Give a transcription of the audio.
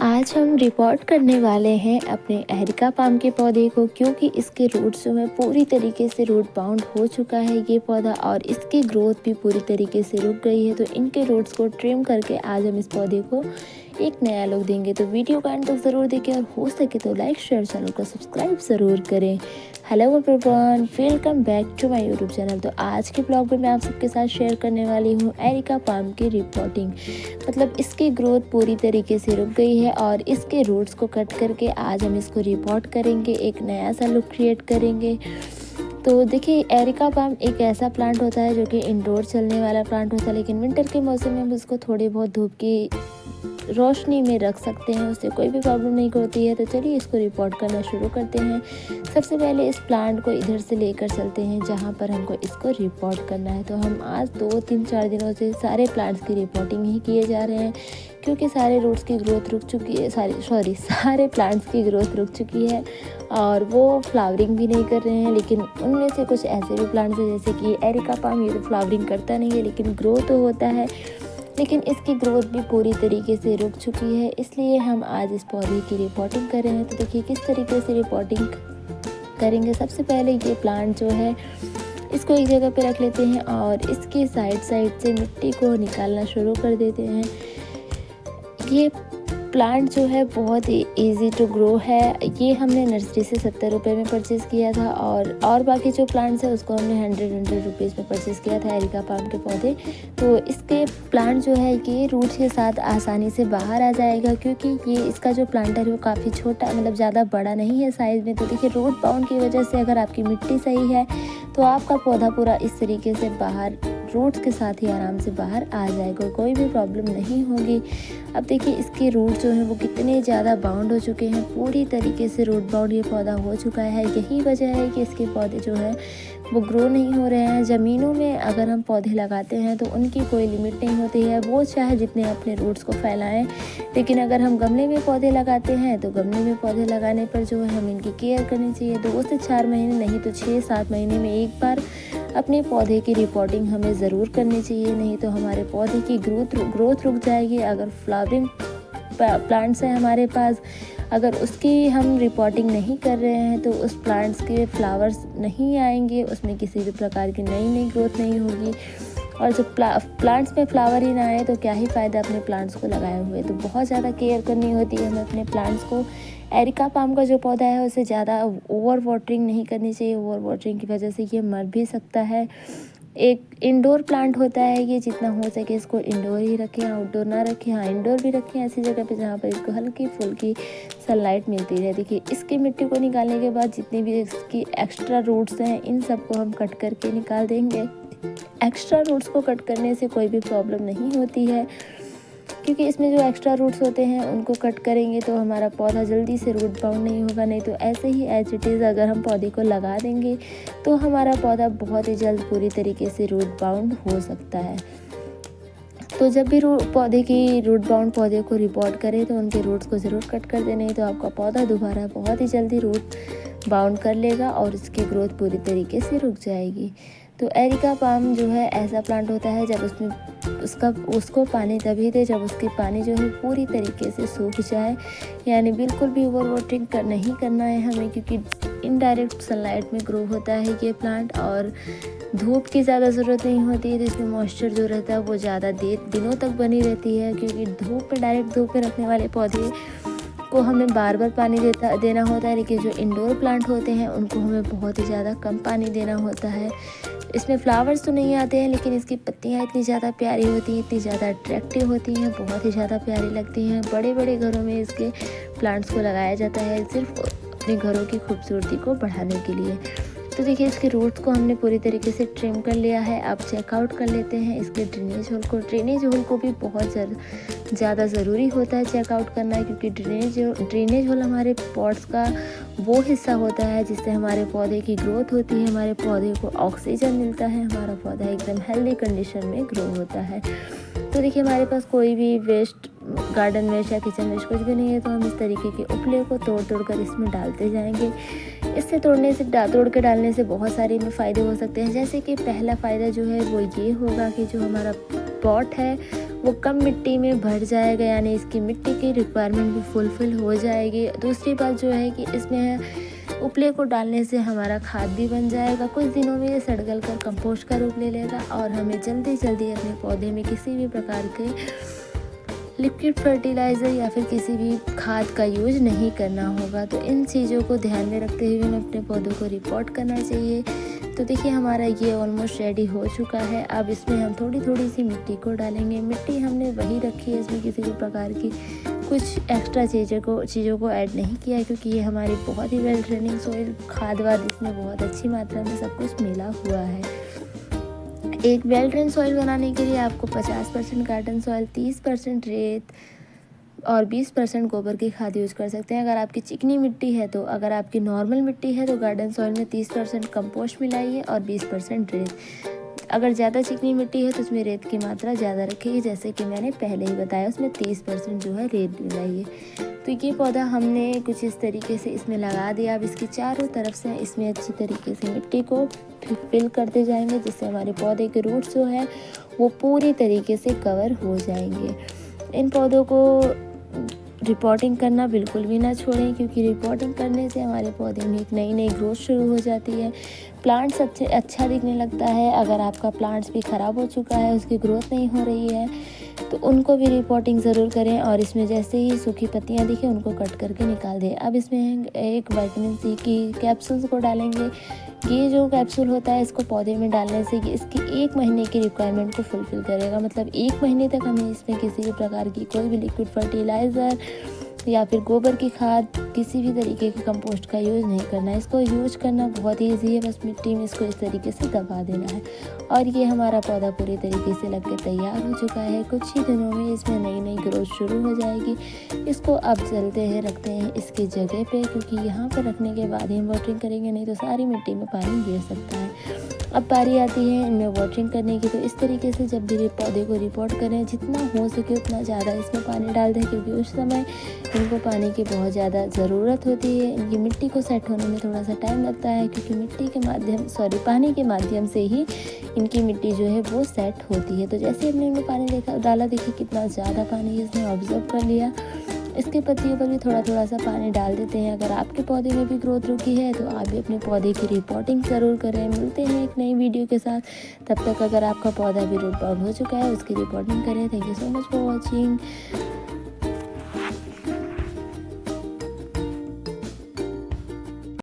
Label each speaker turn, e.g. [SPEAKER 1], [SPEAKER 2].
[SPEAKER 1] आज हम रिपोर्ट करने वाले हैं अपने एरिका पाम के पौधे को, क्योंकि इसके रूट्स जो है पूरी तरीके से रूट बाउंड हो चुका है ये पौधा और इसकी ग्रोथ भी पूरी तरीके से रुक गई है। तो इनके रूट्स को ट्रिम करके आज हम इस पौधे को एक नया लुक देंगे। तो वीडियो का एंड तक ज़रूर देखें और हो सके तो लाइक शेयर चैनल को सब्सक्राइब ज़रूर करें। Hello everyone, welcome back to my YouTube channel. तो आज के ब्लॉग में मैं आप सबके साथ शेयर करने वाली हूँ एरिका पाम की रिपोर्टिंग। मतलब इसकी ग्रोथ पूरी तरीके से रुक गई है और इसके रूट्स को कट करके आज हम इसको रिपोर्ट करेंगे, एक नया सा लुक क्रिएट करेंगे। तो देखिए, एरिका पाम एक ऐसा प्लांट होता है जो कि इंडोर चलने वाला प्लांट होता है, लेकिन विंटर के मौसम में हम उसको थोड़ी बहुत धूप की रोशनी में रख सकते हैं, उससे कोई भी प्रॉब्लम नहीं होती है। तो चलिए इसको रिपोर्ट करना शुरू करते हैं। सबसे पहले इस प्लांट को इधर से लेकर चलते हैं जहाँ पर हमको इसको रिपोर्ट करना है। तो हम आज 2-3-4 दिनों से सारे प्लांट्स की रिपोर्टिंग ही किए जा रहे हैं, क्योंकि सारे रूट्स की ग्रोथ रुक चुकी है, सारे प्लांट्स की ग्रोथ रुक चुकी है और वो फ्लावरिंग भी नहीं कर रहे हैं। लेकिन उनमें से कुछ ऐसे भी प्लांट्स हैं जैसे कि एरिका पाम, ये तो फ्लावरिंग करता नहीं है लेकिन ग्रो तो होता है, लेकिन इसकी ग्रोथ भी पूरी तरीके से रुक चुकी है। इसलिए हम आज इस पौधे की रिपोर्टिंग कर रहे हैं। तो देखिए किस तरीके से रिपोर्टिंग करेंगे। सबसे पहले ये प्लांट जो है इसको एक जगह पे रख लेते हैं और इसके साइड से मिट्टी को निकालना शुरू कर देते हैं। ये प्लांट जो है बहुत ही ईजी टू ग्रो है। ये हमने नर्सरी से 70 रुपये में परचेज़ किया था और बाकी जो प्लांट्स है उसको हमने 100 रुपीज़ में परचेज़ किया था, एरिका पाम के पौधे। तो इसके प्लांट जो है ये रूट के साथ आसानी से बाहर आ जाएगा, क्योंकि ये इसका जो प्लांटर है वो काफ़ी छोटा, मतलब ज़्यादा बड़ा नहीं है साइज़ में। तो देखिए, रूट बाउंड की वजह से अगर आपकी मिट्टी सही है तो आपका पौधा पूरा इस तरीके से बाहर रूट्स के साथ ही आराम से बाहर आ जाएगा, कोई भी प्रॉब्लम नहीं होगी। अब देखिए इसके रूट जो हैं वो कितने ज़्यादा बाउंड हो चुके हैं, पूरी तरीके से रूट बाउंड ये पौधा हो चुका है। यही वजह है कि इसके पौधे जो हैं वो ग्रो नहीं हो रहे हैं। ज़मीनों में अगर हम पौधे लगाते हैं तो उनकी कोई लिमिट नहीं होती है, वो चाहे जितने अपने रूट्स को फैलाएं। लेकिन अगर हम गमले में पौधे लगाते हैं तो गमले में पौधे लगाने पर जो है हमें इनकी केयर करनी चाहिए। 2 से 4 महीने नहीं तो 6-7 महीने में एक बार अपने पौधे की रिपोर्टिंग हमें ज़रूर करनी चाहिए, नहीं तो हमारे पौधे की ग्रोथ रुक जाएगी। अगर फ्लावरिंग प्लांट्स हैं हमारे पास, अगर उसकी हम रिपोर्टिंग नहीं कर रहे हैं तो उस प्लांट्स के फ्लावर्स नहीं आएंगे, उसमें किसी भी प्रकार की नई ग्रोथ नहीं होगी। और जब प्लांट्स में फ्लावर ही ना आए तो क्या ही फ़ायदा अपने प्लांट्स को लगाए हुए। तो बहुत ज़्यादा केयर करनी होती है हमें अपने प्लांट्स को। एरिका पाम का जो पौधा है उसे ज़्यादा ओवर वाटरिंग नहीं करनी चाहिए, ओवर वाटरिंग की वजह से ये मर भी सकता है। एक इंडोर प्लांट होता है ये, जितना हो सके इसको इंडोर ही रखें, आउटडोर ना रखें। हाँ, इंडोर भी रखें ऐसी जगह पे जहाँ पर इसको हल्की फुल्की सनलाइट मिलती रहे। देखिए, इसकी मिट्टी को निकालने के बाद जितनी भी इसकी एक्स्ट्रा रूट्स हैं इन सबको हम कट करके निकाल देंगे। एक्स्ट्रा रूट्स को कट करने से कोई भी प्रॉब्लम नहीं होती है, क्योंकि इसमें जो एक्स्ट्रा रूट्स होते हैं उनको कट करेंगे तो हमारा पौधा जल्दी से रूट बाउंड नहीं होगा। नहीं तो ऐसे ही एज इट इज़ अगर हम पौधे को लगा देंगे तो हमारा पौधा बहुत ही जल्द पूरी तरीके से रूट बाउंड हो सकता है। तो जब भी पौधे की रूट बाउंड पौधे को रिपोर्ट करें तो उनके रूट्स को ज़रूर कट कर दें, नहीं तो आपका पौधा दोबारा बहुत ही जल्दी रूट बाउंड कर लेगा और उसकी ग्रोथ पूरी तरीके से रुक जाएगी। तो एरिका पाम जो है ऐसा प्लांट होता है जब उसको पानी तभी दे जब उसकी पानी जो है पूरी तरीके से सूख जाए, यानी बिल्कुल भी ओवर वाटरिंग नहीं करना है हमें, क्योंकि इनडायरेक्ट सनलाइट में ग्रो होता है ये प्लांट और धूप की ज़्यादा ज़रूरत नहीं होती है। तो इसमें मॉइस्चर जो रहता है वो ज़्यादा दिनों तक बनी रहती है, क्योंकि डायरेक्ट धूप में रखने वाले पौधे को हमें बार बार पानी देना होता है, लेकिन जो इंडोर प्लांट होते हैं उनको हमें बहुत ही ज़्यादा कम पानी देना होता है। इसमें फ्लावर्स तो नहीं आते हैं, लेकिन इसकी पत्तियाँ इतनी ज़्यादा प्यारी होती हैं, इतनी ज़्यादा अट्रैक्टिव होती हैं, बहुत ही ज़्यादा प्यारी लगती हैं। बड़े बड़े घरों में इसके प्लांट्स को लगाया जाता है सिर्फ अपने घरों की खूबसूरती को बढ़ाने के लिए। तो देखिए, इसके रूट्स को हमने पूरी तरीके से ट्रिम कर लिया है। अब चेकआउट कर लेते हैं इसके ड्रेनेज होल को। ड्रेनेज होल को भी बहुत ज़्यादा ज़रूरी होता है चेकआउट करना, क्योंकि ड्रेनेज होल हमारे पॉट्स का वो हिस्सा होता है जिससे हमारे पौधे की ग्रोथ होती है, हमारे पौधे को ऑक्सीजन मिलता है, हमारा पौधा एकदम हेल्दी कंडीशन में ग्रो होता है। तो देखिए, हमारे पास कोई भी वेस्ट, गार्डन वेस्ट या किचन वेस्ट कुछ भी नहीं है, तो हम इस तरीके के उपले को तोड़ कर इसमें डालते जाएंगे। इससे तोड़ के डालने से बहुत सारे फ़ायदे हो सकते हैं। जैसे कि पहला फ़ायदा जो है वो ये होगा कि जो हमारा पॉट है वो कम मिट्टी में भर जाएगा, यानी इसकी मिट्टी की रिक्वायरमेंट भी फुलफ़िल हो जाएगी। दूसरी बात जो है कि इसमें उपले को डालने से हमारा खाद भी बन जाएगा। कुछ दिनों में ये सड़-गल कर कंपोस्ट का रूप ले लेगा और हमें जल्दी अपने पौधे में किसी भी प्रकार के लिक्विड फर्टिलाइज़र या फिर किसी भी खाद का यूज़ नहीं करना होगा। तो इन चीज़ों को ध्यान में रखते हुए हमें अपने पौधों को रिपोर्ट करना चाहिए। तो देखिए हमारा ये ऑलमोस्ट रेडी हो चुका है। अब इसमें हम थोड़ी सी मिट्टी को डालेंगे। मिट्टी हमने वही रखी है, इसमें किसी भी प्रकार की कुछ एक्स्ट्रा चीज़ों को ऐड नहीं किया है, क्योंकि ये हमारी बहुत ही वेल ट्रेनिंग सॉइल, खाद वाद इसमें बहुत अच्छी मात्रा में सब कुछ मिला हुआ है। एक वेल ड्रेन सॉइल बनाने के लिए आपको 50% गार्डन सॉइल, 30% रेत और 20% गोबर की खाद यूज़ कर सकते हैं। अगर आपकी चिकनी मिट्टी है तो, अगर आपकी नॉर्मल मिट्टी है तो गार्डन सॉइल में 30% कंपोस्ट मिलाइए और 20% रेत। अगर ज़्यादा चिकनी मिट्टी है तो उसमें रेत की मात्रा ज़्यादा रखिए, जैसे कि मैंने पहले ही बताया, उसमें 30% जो है रेत मिलाइए। तो ये पौधा हमने कुछ इस तरीके से इसमें लगा दिया। अब इसकी चारों तरफ से इसमें अच्छी तरीके से मिट्टी को फिल करते जाएंगे, जिससे हमारे पौधे के रूट्स जो है वो पूरी तरीके से कवर हो जाएंगे। इन पौधों को रिपोर्टिंग करना बिल्कुल भी ना छोड़ें, क्योंकि रिपोर्टिंग करने से हमारे पौधे में एक नई ग्रोथ शुरू हो जाती है। प्लांट्स अच्छा दिखने लगता है। अगर आपका प्लांट्स भी ख़राब हो चुका है, उसकी ग्रोथ नहीं हो रही है, तो उनको भी रिपोर्टिंग ज़रूर करें और इसमें जैसे ही सूखी पत्तियां दिखें उनको कट करके निकाल दें। अब इसमें एक विटामिन सी की कैप्सूल्स को डालेंगे। ये जो कैप्सूल होता है इसको पौधे में डालने से ये इसकी 1 महीने की रिक्वायरमेंट को फुलफ़िल करेगा। मतलब 1 महीने तक हमें इसमें किसी भी प्रकार की कोई भी लिक्विड फर्टिलाइज़र या फिर गोबर की खाद, किसी भी तरीके के कंपोस्ट का यूज़ नहीं करना है। इसको यूज़ करना बहुत ईजी है, बस मिट्टी में इसको इस तरीके से दबा देना है और ये हमारा पौधा पूरी तरीके से लग के तैयार हो चुका है। कुछ ही दिनों में इसमें नई ग्रोथ शुरू हो जाएगी। इसको अब चलते हैं रखते हैं इसकी जगह पे, क्योंकि यहाँ पर रखने के बाद ही हम वाटरिंग करेंगे, नहीं तो सारी मिट्टी में पानी गिर सकता है। अब बारी आती है इनमें वाटरिंग करने की। तो इस तरीके से जब भी पौधे को रिपोर्ट करें, जितना हो सके उतना ज़्यादा इसमें पानी डाल दें, क्योंकि उस समय इनको पानी की बहुत ज़्यादा ज़रूरत होती है। इनकी मिट्टी को सेट होने में थोड़ा सा टाइम लगता है, क्योंकि पानी के माध्यम से ही इनकी मिट्टी जो है वो सेट होती है। तो जैसे हमने इनमें पानी डाला, देखिए कितना ज़्यादा पानी इसने ऑब्जर्व कर लिया। इसके पत्तियों पर भी थोड़ा सा पानी डाल देते हैं। अगर आपके पौधे में भी ग्रोथ रुकी है तो आप भी अपने पौधे की रिपोर्टिंग ज़रूर करें। मिलते हैं एक नई वीडियो के साथ, तब तक अगर आपका पौधा भी रूट बाउंड हो चुका है उसकी रिपोर्टिंग करें। Thank you so much for watching.